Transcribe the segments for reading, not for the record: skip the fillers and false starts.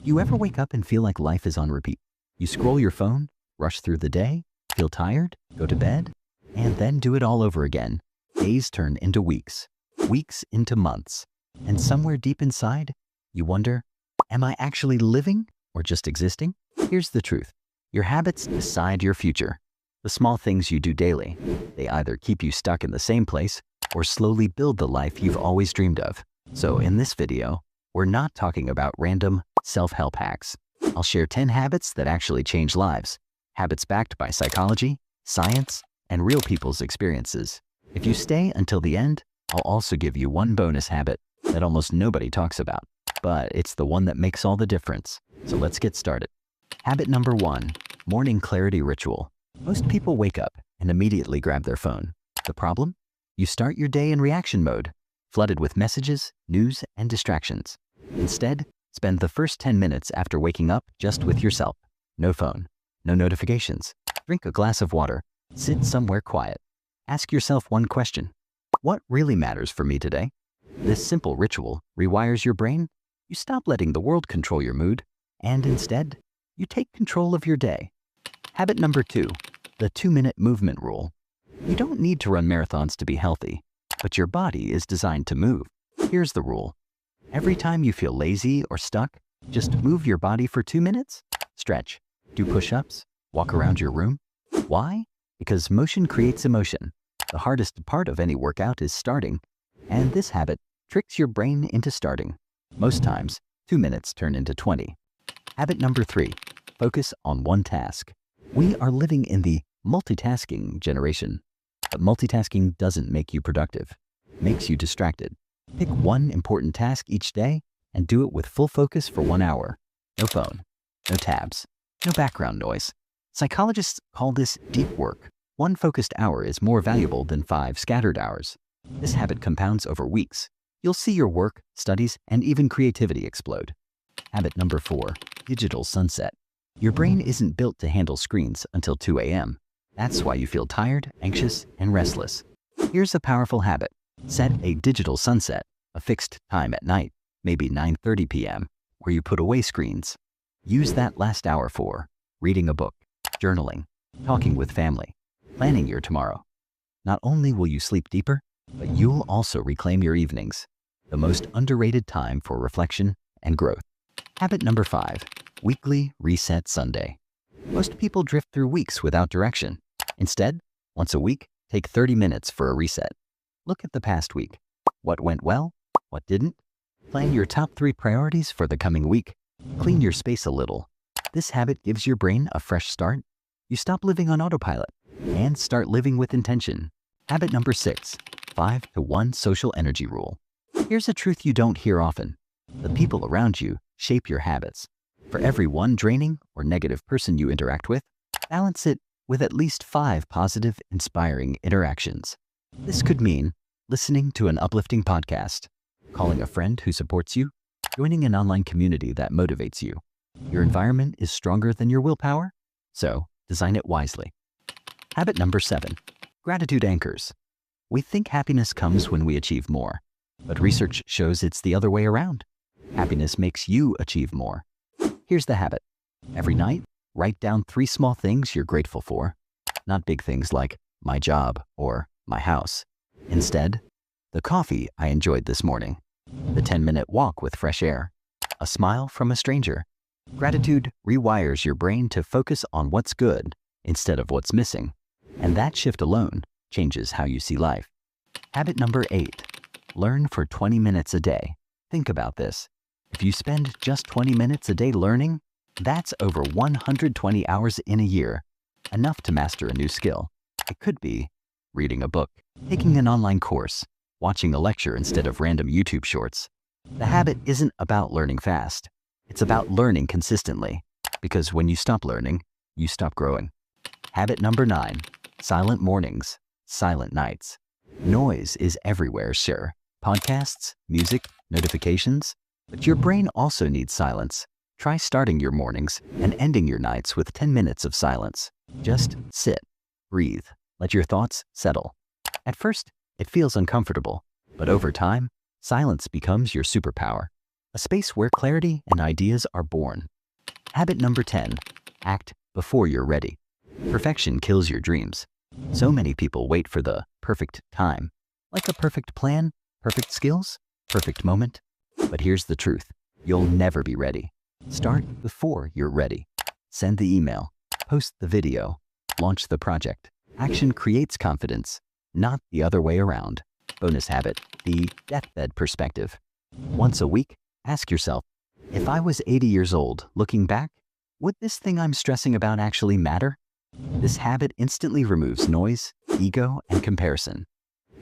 You ever wake up and feel like life is on repeat? You scroll your phone, rush through the day, feel tired, go to bed, and then do it all over again. Days turn into weeks, weeks into months, and somewhere deep inside, you wonder, am I actually living or just existing? Here's the truth. Your habits decide your future. The small things you do daily, they either keep you stuck in the same place or slowly build the life you've always dreamed of. So in this video, we're not talking about random self-help hacks. I'll share 10 habits that actually change lives, habits backed by psychology, science, and real people's experiences. If you stay until the end, I'll also give you one bonus habit that almost nobody talks about, but it's the one that makes all the difference. So let's get started. Habit number 1, morning clarity ritual. Most people wake up and immediately grab their phone. The problem? You start your day in reaction mode, flooded with messages, news, and distractions. Instead, spend the first 10 minutes after waking up just with yourself. No phone, no notifications. Drink a glass of water. Sit somewhere quiet. Ask yourself one question. What really matters for me today? This simple ritual rewires your brain. You stop letting the world control your mood, and instead, you take control of your day. Habit number 2, the 2-minute movement rule. You don't need to run marathons to be healthy, but your body is designed to move. Here's the rule. Every time you feel lazy or stuck, just move your body for 2 minutes. Stretch, do push-ups, walk around your room. Why? Because motion creates emotion. The hardest part of any workout is starting, and this habit tricks your brain into starting. Most times, 2 minutes turn into 20. Habit number 3, focus on one task. We are living in the multitasking generation, but multitasking doesn't make you productive. It makes you distracted. Pick one important task each day and do it with full focus for 1 hour. No phone, no tabs, no background noise. Psychologists call this deep work. 1 focused hour is more valuable than 5 scattered hours. This habit compounds over weeks. You'll see your work, studies, and even creativity explode. Habit number 4, digital sunset. Your brain isn't built to handle screens until 2 a.m. That's why you feel tired, anxious, and restless. Here's a powerful habit. Set a digital sunset, a fixed time at night, maybe 9:30 p.m., where you put away screens. Use that last hour for reading a book, journaling, talking with family, planning your tomorrow. Not only will you sleep deeper, but you'll also reclaim your evenings, the most underrated time for reflection and growth. Habit number 5, weekly reset Sunday. Most people drift through weeks without direction. Instead, once a week, take 30 minutes for a reset. Look at the past week. What went well? What didn't? Plan your top 3 priorities for the coming week. Clean your space a little. This habit gives your brain a fresh start. You stop living on autopilot and start living with intention. Habit number 6, 5-to-1 social energy rule. Here's a truth you don't hear often. The people around you shape your habits. For every 1 draining or negative person you interact with, balance it with at least 5 positive, inspiring interactions. This could mean listening to an uplifting podcast, calling a friend who supports you, joining an online community that motivates you. Your environment is stronger than your willpower, so design it wisely. Habit number 7, gratitude anchors. We think happiness comes when we achieve more, but research shows it's the other way around. Happiness makes you achieve more. Here's the habit. Every night, write down 3 small things you're grateful for. Not big things like my job or my house. Instead, the coffee I enjoyed this morning, the 10-minute walk with fresh air, a smile from a stranger. Gratitude rewires your brain to focus on what's good instead of what's missing, and that shift alone changes how you see life. Habit number 8, learn for 20 minutes a day. Think about this. If you spend just 20 minutes a day learning, that's over 120 hours in a year, enough to master a new skill. It could be reading a book, taking an online course, watching a lecture instead of random YouTube shorts. The habit isn't about learning fast. It's about learning consistently, because when you stop learning, you stop growing. Habit number 9, silent mornings, silent nights. Noise is everywhere, sure. Podcasts, music, notifications, but your brain also needs silence. Try starting your mornings and ending your nights with 10 minutes of silence. Just sit, breathe, let your thoughts settle. At first, it feels uncomfortable, but over time, silence becomes your superpower. a space where clarity and ideas are born. Habit number 10, act before you're ready. Perfection kills your dreams. So many people wait for the perfect time, like a perfect plan, perfect skills, perfect moment. But here's the truth, you'll never be ready. Start before you're ready. Send the email, post the video, launch the project. Action creates confidence, not the other way around. Bonus habit, the deathbed perspective. Once a week, ask yourself, if I was 80 years old, looking back, would this thing I'm stressing about actually matter? This habit instantly removes noise, ego, and comparison.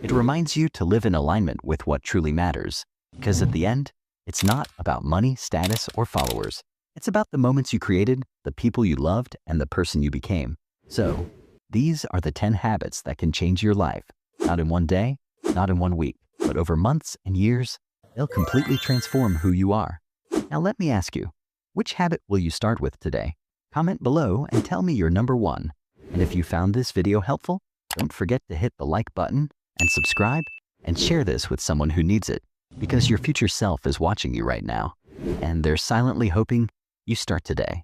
It reminds you to live in alignment with what truly matters, because at the end, it's not about money, status, or followers. It's about the moments you created, the people you loved, and the person you became. So, these are the 10 habits that can change your life. Not in one day, not in one week, but over months and years, they'll completely transform who you are. Now let me ask you, which habit will you start with today? Comment below and tell me your number one. And if you found this video helpful, don't forget to hit the like button and subscribe and share this with someone who needs it, because your future self is watching you right now, and they're silently hoping you start today.